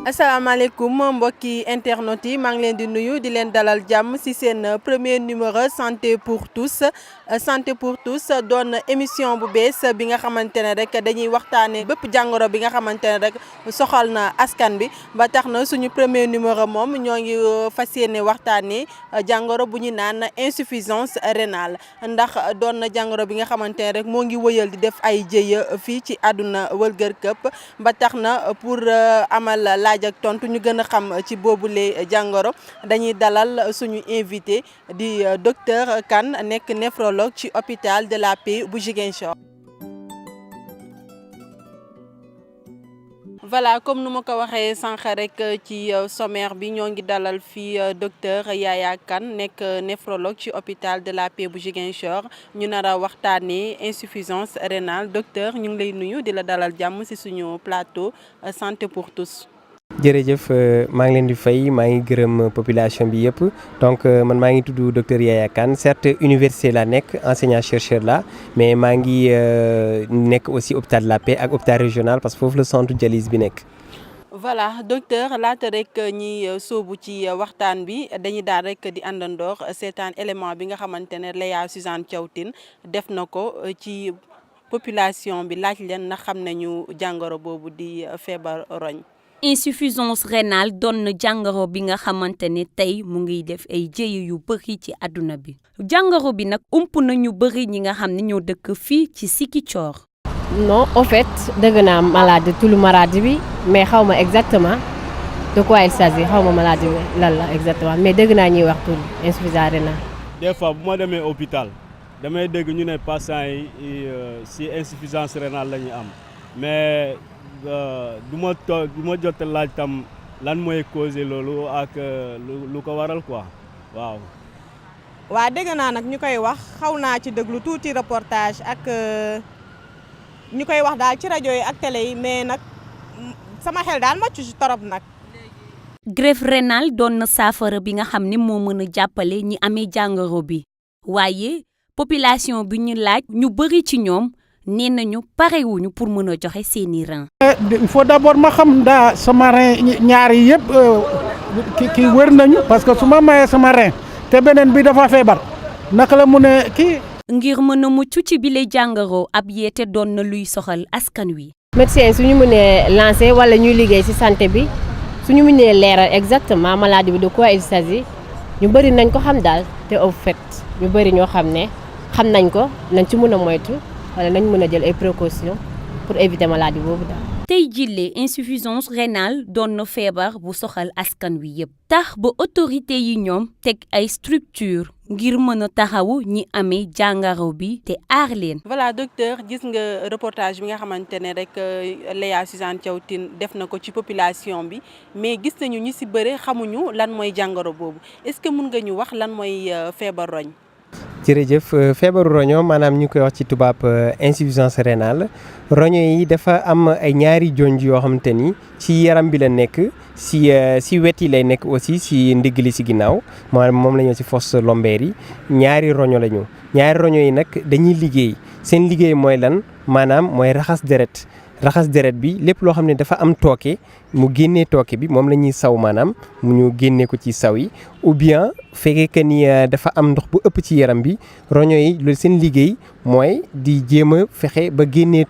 asalaamaaleykum mbokki internet yi maa ngi leen di nuyu di leen dalal jàmm ci seen premier numéro santé pour tous doon émission bu bees bi nga xamante ne rek dañuy waxtaanee bépp jàngoro bi nga xamante ne rek soxal na askan bi ba tax na suñu premier numéro moom ñoo ngi fas yéene waxtaanee jàngoro bu ñu naan insuffisance rénale ndax doon na jàngoro bi nga xamante ne rek moo ngi wëyal di def ay jëye fii ci àdduna wërgër këpp ba tax na pour amal laaj ak tontu ñu gën a xam ci boobule jàngoro dañuy dalal suñu invité di docteur Kane nekk néphrologue ci hôpital de la Paix bu Ziguinchor. voilà comme nu ma ko waxee sànq rek ci sommaire bi ñoo ngi dalal fii docteur Yaya Kane nekk néphrologue ci hôpital de la Paix bu Ziguinchor ñu nar a waxtaanee insuffisance rénale docteur ñu ngi lay nuyu di la dalal jàmm ci suñu plateau santé pour tous. jërëjëf maa ngi leen di fay maa ngi gërëm population bi yëpp donc man maa ngi tudd docteur Yaya Kane certes université la nekk enseignant chercheur la mais maa ngi nekk aussi hôpital de la Paix ak hôpital régional parce que foofu la centre dialyse bi nekk. voilà docteur laata rek ñi sóobu ci waxtaan bi dañuy daal rek di àndandoor seetaan élément bi nga xamante ne Léa Suzanne Thiaw Tine def na ko ci population bi laaj leen na xam nañu jàngoro boobu di feebar roñ. insuffisance rénale doon na jàngoro bi nga xamante ne tey mu ngi def ay jéye yu bëri ci àdduna bi jàngoro bi nag ump na ñu bëri ñi nga xam ne ñoo dëkk fii ci Ziguinchor. non en fait dëgg naa maladie tulu maladie bi mais xaw ma exactement de quoi il s'agit xaw ma maladie bi lan la exactement mais dëgg naa ñuy wax tulu insuffisance rénale. des fois bu ma demee hôpital damay dégg ñu ne patients yi si insuffisance rénale la ñuy am mais. du ma jot laaj tam lan mooy causé loolu ak lu ko waral quoi waaw. waa dégg naa nag ñu koy wax xaw naa ci déglu tuuti reportage ak ñu koy wax daal ci rajo yi ak télé yi mais nag sama xel daal màccu ci torop nag. greffe rénale doon na saafara bi nga xam ne moo mën a jàppale ñi amee jàngoro bi waaye population bi ñu laaj ñu bëri ci ñoom. nee nañu parewuñu pour mën a joxe seeni rein. il faut d'abord ma xam daa sama rein ñaari yëpp kii wër nañu parce que su ma mayee sama rein te beneen bi dafa feebar naka la mu ne kii. ngir mën a mucc ci bile jàngoro ab yeete doon na luy soxal askan wi. médecin suñu mënee lancer wala ñuy liggéey ci santé bi suñu mënee leeral exactement maladie bi de quoi il s'agit ñu bëri nañ ko xam daal te au fait ñu bëri ñoo xam ne xam nañ ko nañ ci mën a moytu. wala nañ mën a jël ay précautions pour éviter maladie boobu daal. tey jile insuffisance rénale doon na feebar bu soxal askan wi yëpp. tax ba autorité yi ñoom teg ay structure ngir mën a taxawu ñi amee jàngoro bi te aar leen. voilà docteur gis nga reportage bi nga xamante ne rek Léa Suzanne Thiaw Tine def na ko ci population bi mais gis nañu ñi ci bëre xamuñu lan mooy jàngoro boobu est-ce que mën nga ñu wax lan mooy feebar roñ. jërëjëf feebaru roño maanaam ñu koy wax ci tubaab insuffisance rénale roño yi dafa am ay ñaari jonj yoo xamante ni ci yaram bi la nekk si wet yi lay nekk aussi si ndigg li si ginnaaw maanaam moom la ñu si fosse lombaire yi ñaari roño la ñu ñaari roño yi nag dañuy liggéey seen liggéey mooy lan maanaam mooy raxas deret bi lépp loo xam ne dafa am tooke mu génnee tooke bi moom la ñuy saw maanaam mu ñu génnee ko ci saw yi ou bien fekkee que ni dafa am ndox bu ëpp ci yaram bi roño yi loolu seen liggéey mooy di jéem a fexe ba génnee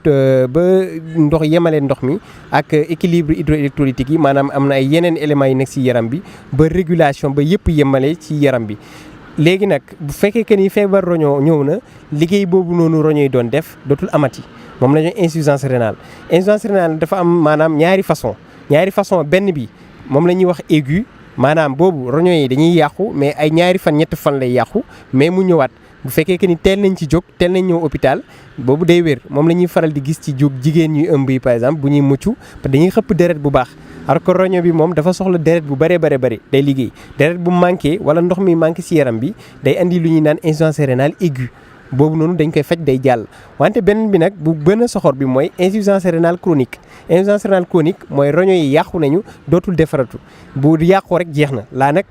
ba ndox yemale ndox mi ak équilibre hydroélectrolytique yi maanaam am na ay yeneen éléments yu nekk ci yaram bi ba régulation ba yëpp yemale ci yaram bi. léegi nag bu fekkee que ni feebar roño ñëw na liggéey boobu noonu roño yi doon def dootul amati moom la ñu insuffisance rénale dafa am maanaam ñaari façon benn bi moom la ñuy wax aigu maanaam boobu roño yi dañuy yàqu mais ay ñaari fan ñetti fan lay yàqu mais mu ñëwaat bu fekkee que ni teel nañ ci jóg teel nañ ñëw hôpital boobu day wér moom la ñuy faral di gis ci jóg jigéen ñuy ëmb yi par exemple bu ñuy mucc parce que dañuy xëpp deret bu baax alors que roño bi moom dafa soxla deret bu bëree day liggéey deret bu manqué wala ndox mi manqué ci yaram bi day andi lu ñuy naan insuffisance rénale aiguë boobu noonu dañ koy faj day jàll. wante beneen bi nag bu gën a soxor bi mooy insuffisance rénale chronique. insuffisance rénale chronique mooy roño yi yàqu nañu dootul defaratu bu yàqoo rek jeex na laa nag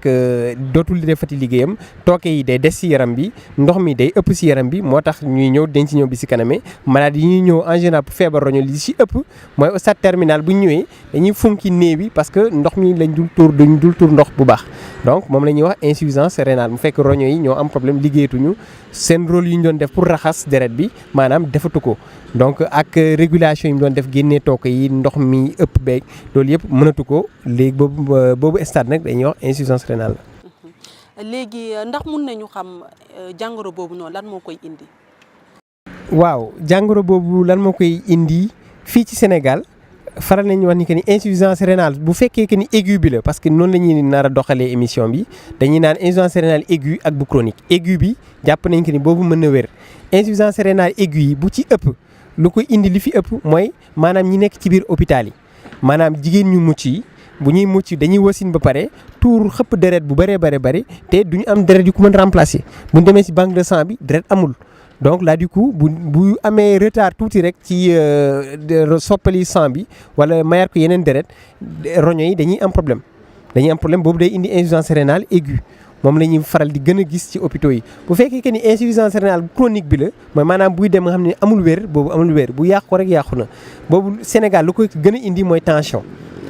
dootul defati liggéeyam tooke yi day des ci yaram bi ndox mi day ëpp ci yaram bi moo tax ñuy ñëw dañ ci ñëw bi ci kaname malade yi ñuy ñëw en général pour feebar roño li ci ëpp mooy au stade terminal bu ñu ñëwee dañuy funki néew bi parce que ndox mi lañ dul tur ndox bu baax donc moom la ñuy wax insuffisance rénale mu fekk roño yi ñoo am problème liggéeyatuñu seen rôle yi ñu doon def pour raxas deret bi maanaam defatu ko donc ak régulation yi mu doon def génnee tooke yi ndox mi ëpp beeg loolu yëpp mënatu ko léegi boobu stade nag dañuy wax insuffisance rénale la. léegi ndax mun nañu xam jàngoro boobu noonu lan moo koy indi. waaw jàngoro boobu lan moo koy indi fii ci Sénégal faral nañu wax ni que ni insuffisance rénale bu fekkee que ni aigu bi la parce que noonu la ñuy nar a doxalee émission bi dañuy naan insuffisance rénale aiguë ak bu chronique aigu bi jàpp nañ que ni boobu mën na wér insuffisance rénale aiguë yi bu ci ëpp lu koy indi li fi ëpp mooy maanaam ñi nekk ci biir hôpital yi maanaam jigéen ñu mucc yi bu ñuy mucc dañuy wasin ba pare tuur xëpp deret bu bëree bëri te duñu am deret yu ko mën remplacer bu ñu demee ci banque de sang bi deret amul. donc là du coup bu amee retard tuuti rek ci soppali sang bi wala mayaat ko yeneen deret roño yi dañuy am problème boobu day indi insuffisance rénale aiguë moom la ñuy faral di gën a gis ci hôpitaux yi bu fekkee que ni insuffisance rénale chronique bi la mooy maanaam buy dem nga xam ne amul wér boobu amul wér bu yàqu rek yàqu na boobu Sénégal lu koy gën a indi mooy tension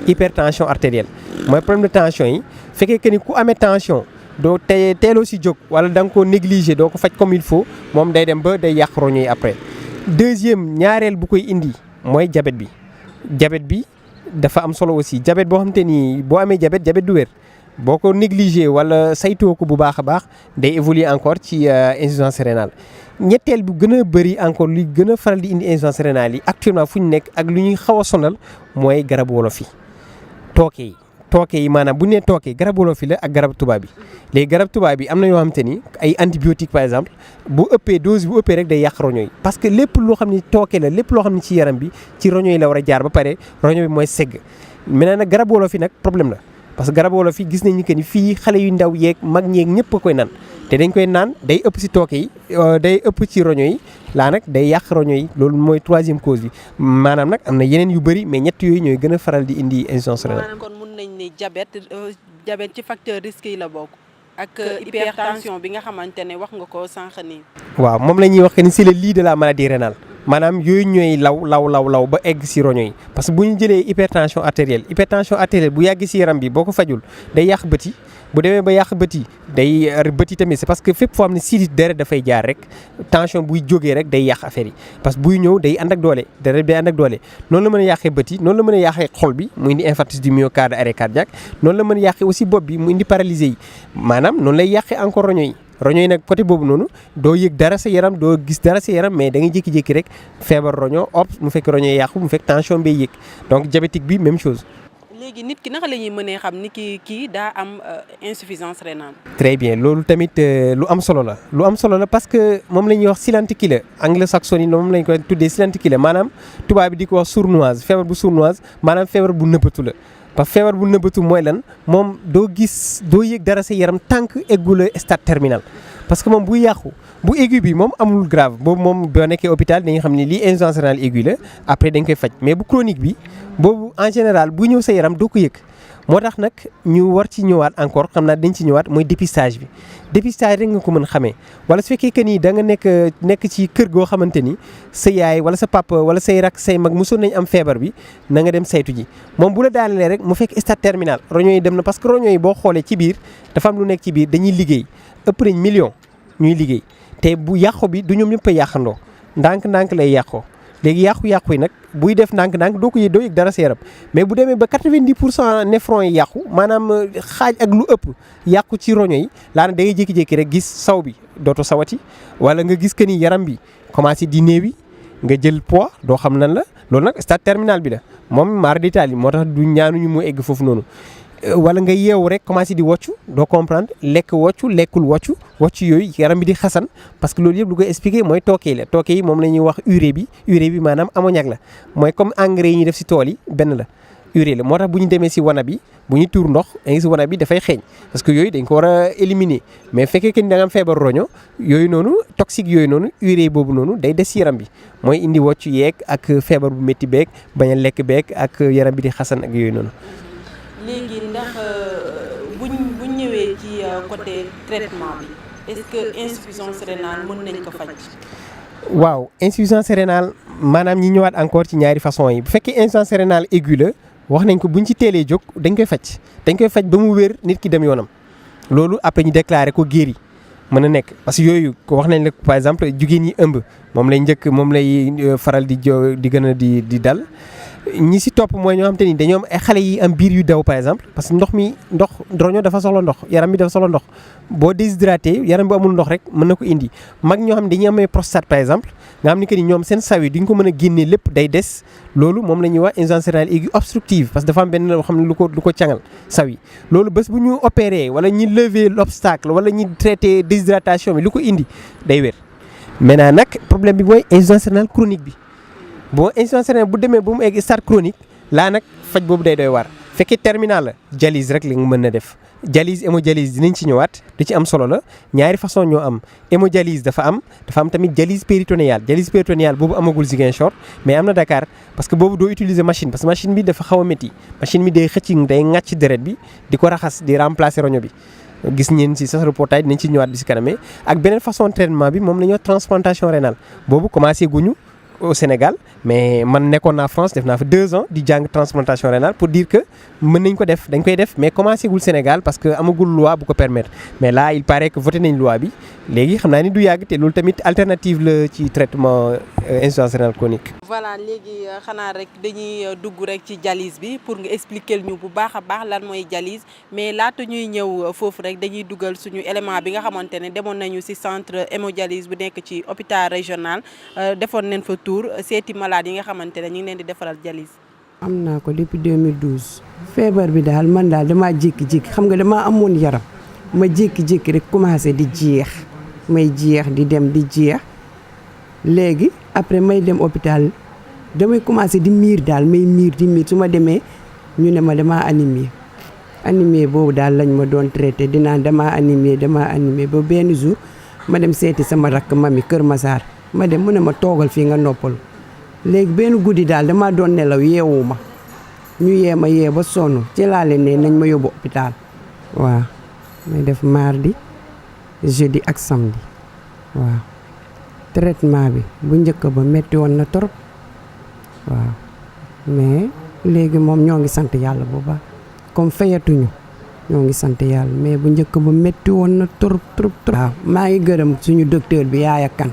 hypertension artérielle mooy problème de tension yi fekkee que ni ku amee tension doo teeloo si jóg wala da nga koo négliger doo ko faj comme il faut moom day dem ba day yàq roño yi après. deuxième ñaareel bu koy indi mooy diabète bi dafa am solo aussi diabète boo xamante ni boo amee diabète du wér boo ko négliger wala saytoo ko bu baax a baax day évoluer encore ci insuffisance rénale. ñetteel bu gën a bëri encore li gën a faral di indi insuffisance rénale yi actuellement fu ñu nekk ak lu ñuy xaw a sonal mooy garabu wolof yi tooke yi maanaam bu ñu nee tooke garab wolof yi la ak garab tubaab bi léegi garab tubaab bi am na yoo xamante ni ay antibiotiques par exemple bu ëppee dose bu ëppee rek day yàq roño yi parce que lépp loo xam ni tooke la lépp loo xam ni ci yaram bi ci roño yi la war a jaar ba pare roño bi mooy segg maintenant nag garab wolof yi nag problème la parce que garab wolof yi gis nañu que ni fii xale yu ndaw yeeg mag ñeeg ñëpp a koy naan te dañ koy naan day ëpp ci tooke yi day ëpp ci roño yi laa nag day yàq roño yi loolu mooy troisième cause bi maanaam nag am na yeneen yu bëri mais ñett yooyu ñooy gën a faral di indi insuffisance rénale. maanaam kon mun nañ ne diabète ci facteur risque yi la bokk ak hypertension bi nga xamante ne wax nga ko sànq nii. waaw moom la ñuy wax que ni c'est le lit de la maladie rénale maanaam yooyu ñooy law ba egg ci roño yi parce que bu ñu jëlee hypertension artérielle bu yàgg ci yaram bi boo ko fajul day yàq bët yi bu demee ba yàq bët yi tamit c'est parce que fépp foo xam ne sidit deret dafay jaar rek tension buy jógee rek day yàq affaire yi parce que buy ñëw day ànd ak doole deret day ànd ak doole noonu la mën a yàqee bët yi noonu la mën a yàqee xol bi mu indi infarctus du myocarde arrêt cardiaque noonu la mën a yàqee aussi bopp bi mu indi paralysé yi maanaam noonu lay yàqee encore roño yi nag côté boobu noonu doo yëg dara sa yaram doo gis dara sa yaram mais da ngay jékki-jékki rek feebar roño mu fekk roño yi yàqu mu fekk tension bay yëg donc diabétique bi même chose. léegi nit ki naka la ñuy mënee xam ni kii daa am insuffisance rénale. très bien loolu tamit lu am solo la parce que moom la ñuy wax silent killer anglo-saxon yi moom la ñu koy tuddee silent killer maanaam tubaab bi di ko wax sournoise feebar bu sournoise maanaam feebar bu nëbbatu la. parce que feebar bu nëbbatu mooy lan moom doo yëg dara sa yaram tant que eggul stade terminal parce que moom buy yàqu bu aigu bi moom amul grave boobu moom boo nekkee hôpital dañuy xam ne lii insuffisance rénale aiguë la après dañ koy faj mais bu chronique bi boobu en général bu ñëw sa yaram doo ko yëg moo tax nag ñu war ci ñëwaat encore xam naa dañ ci ñëwaat mooy dépistage rek nga ko mën xamee wala su fekkee que ni da nga nekk ci kër goo xamante ni sa yaay wala sa papa wala say rak say mag mosoon nañ am feebar bi na nga dem saytu ji moom bu la daanalee rek mu fekk stade terminal roño yi dem na parce que roño yi boo xoolee ci biir dafa am lu nekk ci biir dañuy liggéey ëpp nañ million ñuy liggéey te bu yàqu bi du ñoom ñëpp a yàqandoo ndànk lay yàqoo léegi yàqu yi nag buy def ndànk doo yëg dara sa yaram mais bu demee ba 90% néphron yi yàqu maanaam xaaj ak lu ëpp yàqu ci roño yi laana da ngay jékki-jékki rek gis saw bi dooto sawati wala nga gis que ni yaram bi commencé di néewi nga jël poids doo xam nan la loolu nag stade terminal bi la moom maar d'Italie moo tax du ñaanuñu mu egg foofu noonu wala nga yeewu rek commencé di woccu doo comprendre lekkul woccu yooyu yaram bi di xasan parce que loolu yëpp lu koy expliquer mooy tooke yi moom la ñuy wax urée bi maanaam ammoniac la mooy comme engrais yi ñuy def ci tool yi benn la urée la moo tax bu ñu demee si wana bi bu ñu tuur ndox da ngay si wana bi dafay xeeñ parce que yooyu dañ ko war a éliminer mais fekkee que ni da nga am feebar roño yooyu noonu toxique yooyu noonu urée boobu noonu day des si yaram bi mooy indi wocc yeeg ak feebar bu métti beeg bañ a lekk beeg ak yaram bi di xasan ak yooyu noonu. léegi ndax buñ ñëwee ci côté traitement bi est-ce que insuffisance rénale mën nañ ko faj. waaw insuffisance rénale maanaam ñi ñëwaat encore ci ñaari façon yi bu fekkee insuffisance rénale aiguë la wax nañ ko buñ ci teelee jóg dañ koy faj ba mu wér nit ki dem yoonam loolu après ñu déclaré ko guéri mën a nekk parce que yooyu ko wax nañ la par exemple jigéen ñi ëmb moom lay faral di gën a di dal ñi si topp mooy ñoo xam te ni dañoo am ay xale yi am biir yu daw par exemple parce que ndox roño dafa soxla ndox yaram bi dafa soxla ndox boo déshydraté yaram bi amul ndox rek mën na ko indi mag ñoo xam ne dañuy amee prostate par exemple nga xam ni que ni ñoom seen saw yi duñ ko mën a génnee lépp day des loolu moom la ñuy wax insuffisance rénale aiguë obstructive parce que dafa am benn loo xam ne lu ko cangal saw yi loolu bés bu ñu opéré wala ñi lever l'obstacle wala ñi traité déshydratation bi lu ko indi day wér maintenant nag problème bi mooy insuffisance rénale chronique bi bon insuffisance rénale bu demee ba mu egg stade chronique laa nag faj boobu day doy waar fekkee terminal la dialyse rek la nga mën na def dialyse hémodialyse dinañ ci ñëwaat da ci am solo la ñaari façon ñoo am hémodialyse dafa am tamit dialyse péritonéale boobu amagul Ziguinchor mais am na Dakar parce que boobu doo utiliser machine parce que machine bi dafa xaw a métti machine bi day ŋàcc deret bi di ko raxas di remplacer roño bi gis ngeen ci sa reportage dinañ ci ñëwaat bi si kanamee ak beneen façon traitement bi moom la ñuy wax transplantation rénale boobu commencé guñu au Sénégal mais man nekkoon naa France def naa fa 2 ans di jàng transplantation rénale pour dire que mën nañ ko def dañ koy def mais commencé gul Sénégal parce que amagul loi bu ko permettre mais là il paraît que voté nañ loi bi léegi xam naa ni du yàgg te loolu tamit alternative la ci traitement insuffisance rénale chronique. voilà léegi xanaa rek dañuy dugg rek ci dialyse bi pour nga expliquer ñu bu baax a baax lan mooy dialyse mais laata ñuy ñëw foofu rek dañuy dugal suñu élément bi nga xamante ne demoon nañu ci centre hémodialyse bu nekk ci hôpital régional defoon nañ fa tour seeti malade yi nga xamante ne ñu ngi leen di defaral dialyse. am naa ko depuis 2012. feebar bi daal man daal damaa jékki-jékki xam nga damaa amoon yaram ma jékki-jékki rek commencé di jeex may jeex di dem di jeex léegi après may dem hôpital damay commencé di miir daal may miir di miir su ma demee ñu ne ma damaa anémie boobu daal lañ ma doon traité dinaa damaa anémie ba benn jour ma dem seeti sama rakk mami Kër Massar ma dem mu ne ma toogal fii nga noppalu léegi benn guddi daal dama doon nelaw yeewu ma ñu yee ba sonn ci laa leen ne nañ ma yóbbu hôpital waaw may def mardi jeudi ak samedi waaw traitement bi bu njëkk ba metti woon na trop waaw mais léegi moom ñoo ngi sant yàlla bu baax comme fayatuñu ñoo ngi sant yàlla mais bu njëkk ba metti woon na trop. waaw maa ngi gërëm suñu docteur bi Yaaya Kan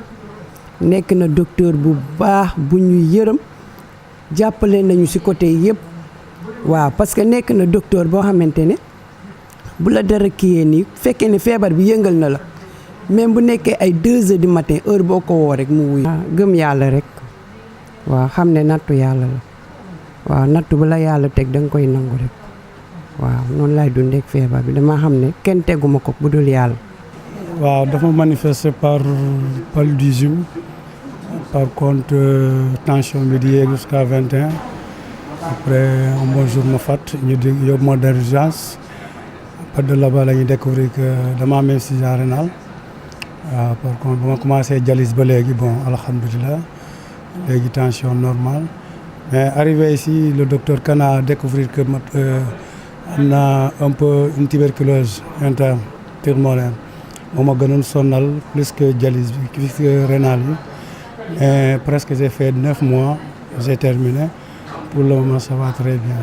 nekk na docteur bu baax bu ñu yërëm jàppale nañu ci côté yëpp waaw parce que nekk na docteur boo xamante ne bu la dara kiyee nii fekkee ne feebar bi yëngal na la même bu nekkee ay 2 heures du matin heure boo ko woo rek mu wuy gëm yàlla rek waaw xam ne nattu yàlla la waaw nattu bu la yàlla teg da nga koy nangu rek waaw noonu laay dundee ak feebar bi dama xam ne kenn teguma ko bu dul yàlla. waaw dafa manifester par paludisme par contre tension bi di yéeg jusqu'à 21 après un bon jour ma fat ñu yóbbu ma d'urgence après de là-bas la ñu découvrir que dama am insuffisance rénale waaw par contre ba ma commencé dialyse ba léegi bon alhamdulilah léegi tension normale mais arrivé ici le docteur Kana a découvrir que am na un peu une tuberculose interne pulmonaire moo ma gënoon sonal plus que dialyse bi plus que rénal bi mais presque j'ai fait 9 mois j'ai terminé pour le moment ça va très bien.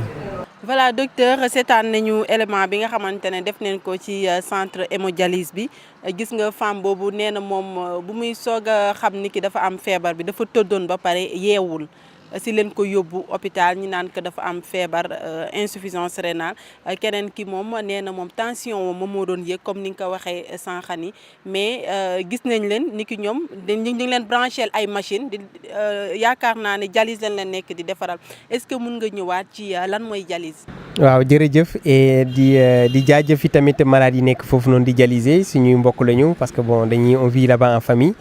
voilà docteur seetaan nañu élément bi nga xamante ne def nañ ko ci centre hémodialyse bi gis nga femme boobu nee na moom bu muy soog a xam ni ki dafa am feebar bi dafa tëddoon ba pare yeewul si leen ko yóbbu hôpital ñi naan que dafa am feebar insuffisance rénale keneen ki moom nee na moom tension moom moo doon yëg comme ni nga ko waxee sànq ni mais gis nañ leen ni ki ñoom ñu ngi leen branché ay machine di yaakaar naa ne dialyse lañ leen nekk di defaral est-ce que mun nga ñëwaat ci lan mooy dialyse. waaw jërëjëf et di jaajëf tamit malade yi nekk foofu noonu di dialyser suñuy mbokk lañu parce que bon on vit là-bas en famille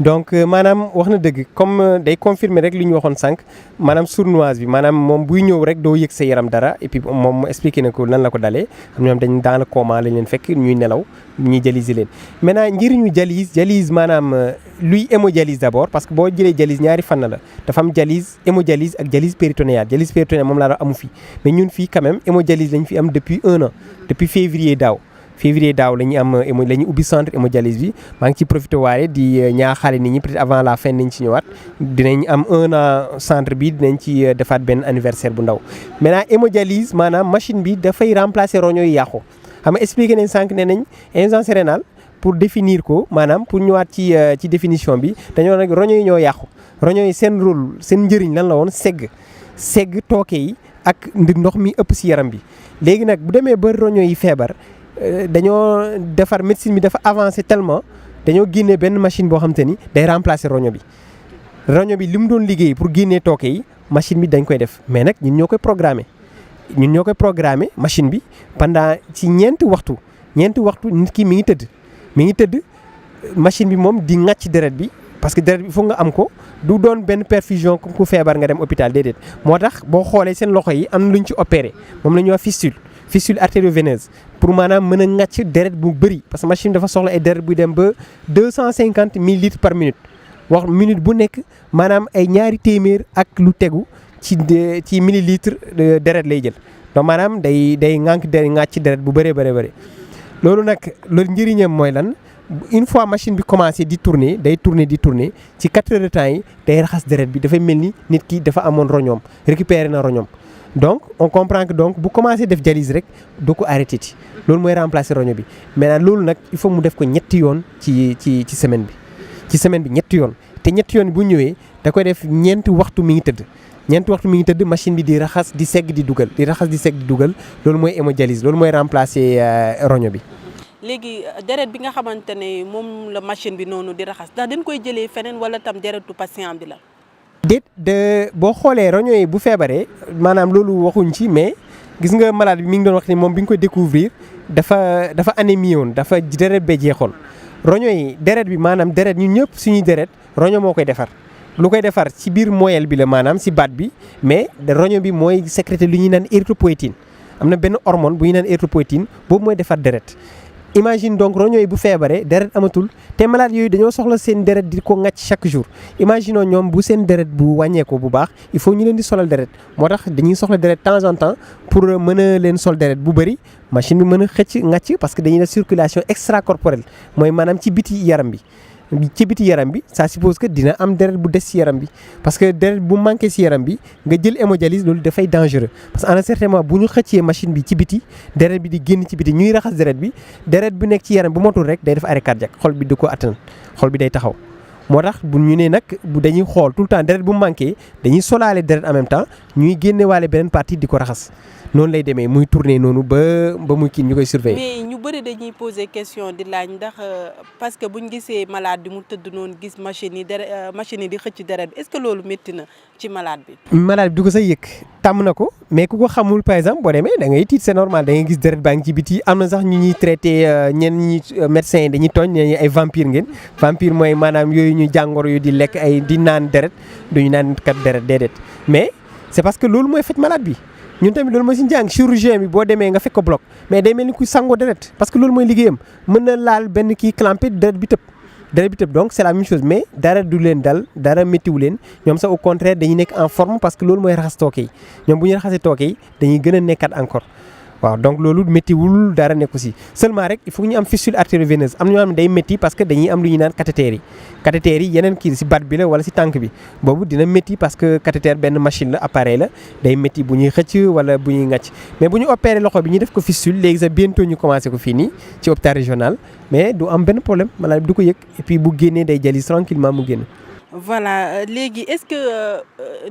donc maanaam wax na dëgg comme day confirmer rek li ñu waxoon sànq maanaam sournoise bi maanaam moom buy ñëw rek doo yëg sa yaram dara et puis moom expliqué na ko nan la ko dalee am ñoom dañ dans le coma lañ leen fekk ñuy nelaw ñuy dialyser leen. maintenant njëriñu dialyse maanaam luy hémodialyse d'abord parce que boo jëlee dialyse ñaari fànn la dafa am dialyse hémodialyse ak dialyse péritonéale dialyse péritonéale moom laa doon amu fi mais ñun fii quand même hémodialyse lañ fi am depuis 1 an depuis février daaw la ñu am la ñu ubbi centre hémodialyse bi maa ngi ci profité waale di ñaaxaale nit ñi peut-être avant la fin nañ ci ñëwaat dinañ am 1 an centre bi dinañ ci defaat benn anniversaire bu ndaw. maintenant hémodialyse maanaam machine bi dafay remplacer roño yi yàqu xam nga expliqué nañ sànq ne nañ insuffisance rénale pour définir ko maanaam pour ñëwaat ci définition bi dañoo nag roño yi ñoo yàqu roño yi seen rôle seen njëriñ lan la woon segg tooke yi ak ndox mi ëpp si yaram bi léegi nag bu demee ba roño yi feebar. dañoo defar médecine bi dafa avancé tellement dañoo génnee benn machine boo xam te ni day remplacer roño bi li mu doon liggéey pour génnee tooke yi machine bi dañ koy def mais nag ñun ñoo koy programmer machine bi pendant ci ñeenti waxtu nit ki mi ngi tëdd machine bi moom di ŋàcc deret bi parce que deret bi foog nga am ko du doon benn perfusion comme ku feebar nga dem hôpital déedéet moo tax boo xoolee seen loxo yi am na lu ñu ci opéré moom la ñuy wax fistule artério-veineuse pour maanaam mën a ŋàcc deret bu bëri parce que machine dafa soxla ay deret buy dem ba 250 millilitres par minute wax minute bu nekk maanaam ay ñaari téeméer ak lu tegu ci millilitres deret lay jël donc maanaam day ŋàcc deret bu bëree bëri loolu njëriñam mooy lan une fois machine bi commencé di tourner ci 4 heures de temps yi day raxas deret bi dafay mel ni nit ki dafa amoon roñoom récupérer na roñoom donc on comprend que donc bu commencé def dialyse rek doo ko arrêté ci loolu mooy remplacer roño bi maintenant loolu nag il faut mu def ko ñetti yoon ci semaine bi ñetti yoon te ñetti yoon bu ñëwee da koy def ñeenti waxtu mi ngi tëdd machine bi di raxas di segg di dugal loolu mooy hémodialyse loolu mooy remplacer roño bi. léegi deret bi nga xamante ne moom la machine bi noonu di raxas ndax dañ koy jëlee feneen wala tam deretu patient bi la. boo xoolee roño yi bu feebaree maanaam loolu waxuñ ci mais gis nga malade bi mi ngi doon wax ni moom bi ñu koy découvrir dafa anémie woon dafa deret bee jeexoon roño yi deret bi maanaam deret ñun ñëpp suñuy deret roño moo koy defar lu koy defar ci biir moelle bi la maanaam ci baat bi mais roño bi mooy sécréter lu ñuy naan érythropoïétine am na benn hormone bu ñuy naan érythropoïétine boobu mooy defar deret imagine donc roño yi bu feebaree deret amatul te malade yooyu dañoo soxla seen deret di ko ŋàcc chaque jour imaginons ñoom bu seen deret bu wàññeeku bu baax il faut ñu leen di solal deret moo tax dañuy soxla deret de temps en temps pour mën a leen sol deret bu bëri machine bi mën a xëcc ŋàcc parce que dañuy def circulation extracorporelle mooy maanaam ci biti yaram bi ça suppose que dina am deret bu des ci yaram bi parce que deret bu manqué ci yaram bi nga jël hémodialyse loolu dafay dangereux parce que à un certain moment bu ñu xëccee machine bi ci biti deret bi di génn ci biti ñuy raxas deret bi nekk ci yaram bu motul rek day def arrêt cardiaque xol bi du ko atteindre xol bi day taxaw moo tax bu ñu nee nag dañuy xool tout le temps deret bu manqué dañuy solaale deret en même temps ñuy génnewaale beneen partie di ko raxas noonu lay demee muy tourner noonu ba muy kii ñu koy surveiller. mais ñu bëri dañuy poser question di laaj ndax parce que buñ gisee malade bi mu tëdd noonu gis machine yi di xëcc deret bi est-ce que loolu métti na ci malade bi. malade bi du ko say yëg tàmm na ko mais ku ko xamul par exemple boo demee da ngay tiit c'est normal da ngay gis deret baa ngi ci biti am na sax ñu ñuy traité ñenn ñi médecins yi dañuy tooñ ñenn ñi ay vampire ngeen vampire mooy maanaam yooyu ñu jàngoro yu di lekk ay di naan deret duñu naan kat deret déedéet mais c'est parce que loolu mooy faj malade bi. ñun tamit loolu mooy si njàng chirurgien bi boo demee nga fekk ko bloc mais day mel ni kuy sangoo deret parce que loolu mooy liggéeyam mën na laal benn kii clampé deret bi tëb donc c'est la même chose mais dara du leen dal dara méttiwu leen ñoom sax au contraire dañuy nekk en forme parce que loolu mooy raxas tooke yi ñoom bu ñu raxasee tooke yi dañuy gën a nekkaat encore waaw donc loolu méttiwul dara nekku si seulement rek il faut ñu am fistule artério-veineuse am na ñoo xam ne day métti parce que dañuy am lu ñuy naan cathéter yi yeneen kii si baat bi la wala si tànk bi boobu dina métti parce que cathéter benn machine la appareil la day métti bu ñuy xëcc wala bu ñuy ŋàcc mais bu ñu opéré loxo bi ñu def ko fistule léegi sax bientôt ñu commencé ko fii nii ci hôpital régional mais du am benn problème malade bi du ko yëg et puis bu génnee day dialyse tranquillement mu génn. voilà léegi est-ce que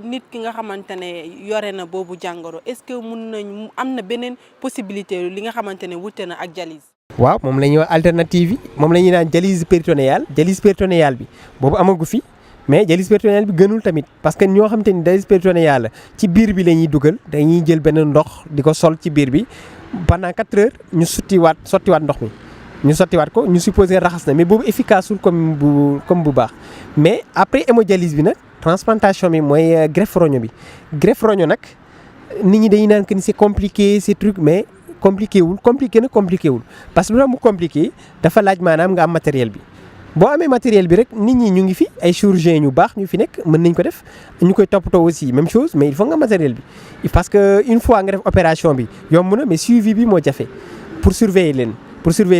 nit ki nga xamante ne yore na boobu jàngoro est-ce que am na beneen possibilité li nga xamante ne wute na ak dialyse. waaw moom la ñuy wax alternative yi moom la ñuy naan dialyse péritonéale bi boobu amagu fi mais dialyse péritonéale bi gënul tamit parce que ñoo xamante ni dialyse péritonéale ci biir bi la ñuy dugal dañuy jël benn ndox di ko sol ci biir bi pendant 4 heures ñu sottiwaat ndox mi ñu sottiwaat ko ñu supposé raxas na mais boobu efficaceul comme bu baax mais après hémodialyse bi nag transplantation bi mooy greffe rogno bi greffe rogno nag nit ñi dañuy naan que ni c'est compliqué ces trucs mais compliqué wul parce que lu tax mu compliqué dafa laaj maanaam nga am matériel bi boo amee matériel bi rek nit ñi ñu ngi fi ay chirurgiens ñu baax ñu fi nekk mën nañ ko def ñu koy toppatoo aussi même chose mais il faut nga matériel bi parce que une fois nga def opération bi yomb na mais suivi bi moo jafe pour surveiller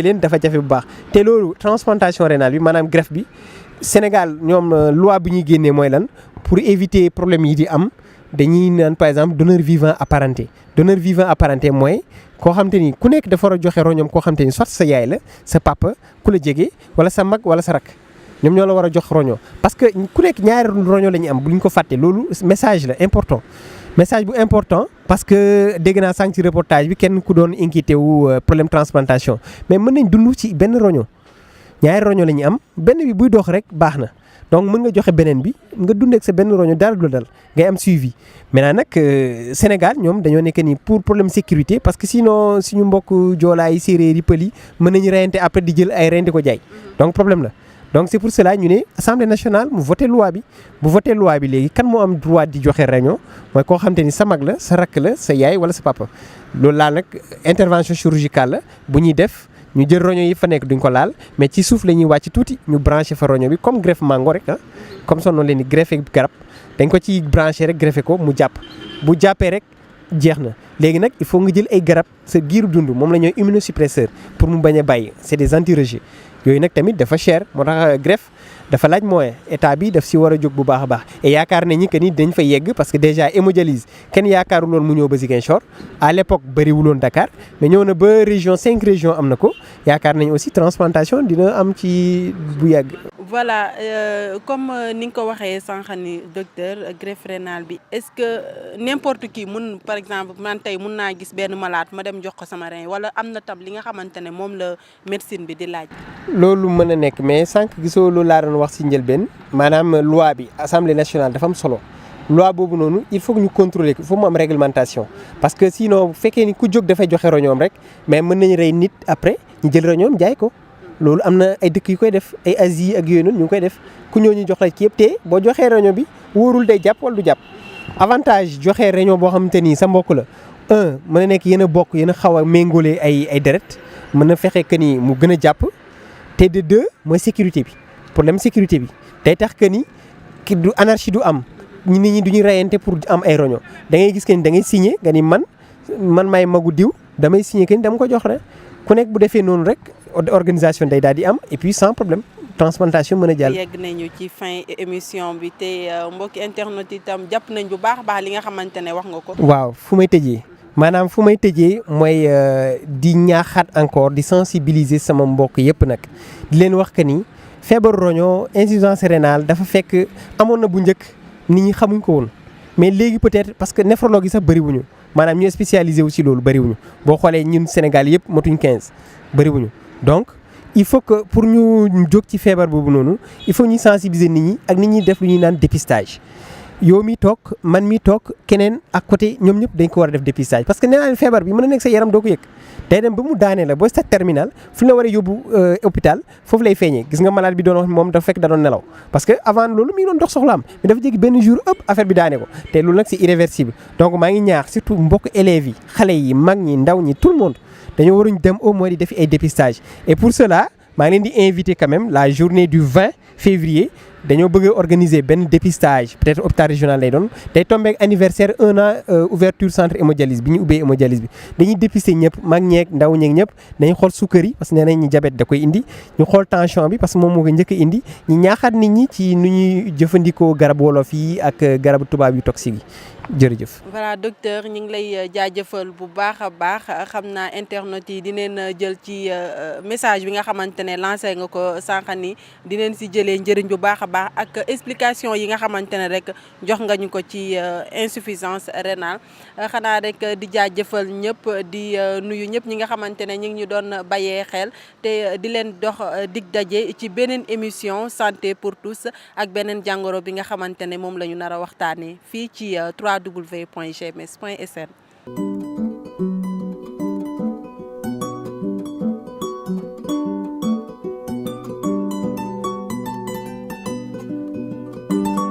leen dafa jafe bu baax te loolu transplantation rénale bi maanaam greffe bi Sénégal ñoom loi bi ñuy génnee mooy lan pour éviter problème yi di am dañuy naan par exemple donneur vivant apparenté mooy koo xam te ni ku nekk dafa war a joxe roñoom koo xam te ni soit sa yaay la sa papa ku la jege wala sa mag wala sa rak ñoom ñoo la war a jox roño parce que ku nekk ñaari roño la ñu am bu ñu ko fàtte loolu message bu important parce que dégg naa sànq ci reportage bi kenn ku doon inquiété wu problème transplantation mais mën nañ dund ci benn roño ñaari roño la ñu am benn bi buy dox rek baax na donc mën nga joxe beneen bi nga dund ak sa benn roño dara du dal ngay am suivi maintenant nag Sénégal ñoom dañoo nekk nii pour problème sécurité parce que sinon suñu mbokk joolaay séeréer yi pël yi mën nañu reyante après di jël ay reyante ko jaay donc problème la donc c'est pour cela ñu ne assemblée nationale mu voté loi bi bu voté loi bi léegi kan moo am droit di joxe roño mooy koo xam te ni sa mag la sa rakk la sa yaay wala sa papa loolu laal nag intervention chirurgicale la bu ñuy def ñu jël roño yi fa nekk duñ ko laal mais ci suuf la ñuy wàcc tuuti ñu branché fa roño bi comme greffe mango rek comme son noonu leen di greffé garab dañ ko ci branché rek greffé ko mu jàpp bu jàppee rek jeex na léegi nag il faut nga jël ay garab sa giiru dund moom la ñooy immunosuppresseur pour mu bañ a bàyyi c'est des anti-rejet yooyu nag tamit dafa cher moo tax greffe dafa laaj moyen état bi daf si war a jóg bu baax a baax et yaakaar nañu que ni dañ fa yegg parce que déjà hémodialyse kenn yaakaaruloon mu ñëw ba Ziguinchor à l'époque bëriwuloon Dakar mais ñëw na ba région 5 régions am na ko yaakaar nañu aussi transplantation dina am ci bu yàgg. voilà comme ni nga ko waxee sànq ni docteur greffe rénale bi est-ce que n'importe qui mun par exemple man tey mun naa gis benn malade ma dem jox ko sama rein wala am na tam li nga xamante ne moom la médecine bi di laaj. loolu mën a nekk mais sànq gisoo loolu laa doon wax ci njëlbeen maanaam loi bi assemblée nationale dafa am solo loi boobu noonu il faut que ñu contrôler ko il faut mu am réglementation parce que sinon bu fekkee ni ku jóg dafay joxe roñoom rek mais mën nañu rey nit après ñu jël roñoom jaay ko loolu am na ay dëkk yu koy def ay Asie ak yooyu noonu ñu ngi koy def ku ñëw ñu jox la ci yëpp te boo joxee roño bi wóorul day jàpp wala du jàpp avantage joxe roño boo xamante ni sa mbokk la mën na nekk yéen a bokk yéen a xaw a méngale ay deret mën na fexe que ni mu gën a jàpp te de deux mooy sécurité bi problème sécurité bi day tax que ni ki du anarchie du am nit ñi du ñu reyante pour am ay roño da ngay gis que ni da ngay signé nga ni man may magu diw damay signé que ni dama ko jox rek ku nekk bu defee noonu rek organisation day daal di am et puis sans problème transplantation mën a jàll. yegg nañu ci fin émission bi te mbokki internet itam jàpp nañ bu baax a baax li nga xamante ne wax nga ko. waaw fu may tëjee mooy di ñaaxaat encore di sensibiliser sama mbokk yëpp nag di leen wax que ni feebaru roño insuffisance rénale dafa fekk amoon na bu njëkk nit ñi xamuñ ko woon mais léegi peut-être parce que néphrologue yi sax bëriwuñu maanaam ñu spécialisé wu ci loolu bëriwuñu boo xoolee ñun Sénégal yëpp matuñ 15 bëriwuñu donc il faut que pour ñu jóg ci feebar boobu noonu il faut ñu sensibiliser nit ñi ak nit ñi def lu ñuy naan dépistage yow mi toog man mi toog keneen ak côté ñoom ñëpp dañ ko war a def dépistage parce que nee naa leen feebar bi mën na nekk sa yaram doo ko yëg day dem ba mu daanee la boo stade terminal fu ñu la war a yóbbu hôpital foofu lay feeñee gis nga malade bi doon wax moom dafa fekk da doon nelaw parce que avant loolu mi ngi doon dox soxlaam mais dafa jéggi benn jour affaire bi daane ko te loolu nag c'est irréversible donc maa ngi ñaax surtout mbokk élèves yi xale yi mag ñi ndaw ñi tout le monde dañoo waruñ dem au moins di def ay dépistage et pour cela maa ngi leen di inviter quand même la journée du 20 février dañoo bëgg a organiser benn dépistage peut-être hôpital régional lay doon day tombé anniversaire 1 an ouverture centre hémodialyse bi ñu ubbee hémodialyse bi dañuy dépister ñëpp mag ñeeg ndaw ñeeg ñëpp dañuy xool sukkar yi parce que nee nañ ñi diabète da koy indi ñu xool tension bi parce que moom moo ko njëkk a indi ñu ñaaxaat nit ñi ci nu ñuy jëfandikoo garab wolof yi ak garabu tubaab yu toxique yi jërëjëf. voilà docteur ñu ngi lay jaajëfal bu baax a baax xam naa internet yi dineen jël ci message bi nga xamante ne lancé nga ko sànq ni dineen si jëlee njëriñ bu baax a baax ak explication yi nga xamante ne rek jox nga ñu ko ci insuffisance rénale xanaa rek di jaajëfal ñëpp di nuyu ñëpp ñi nga xamante ne ñu ngi ñu doon bàyyee xel te di leen dox dig daje ci beneen émission santé pour tous ak beneen jàngoro bi nga xamante ne moom la ñu nar a waxtaanee fii ci www.gms.sn Thank you.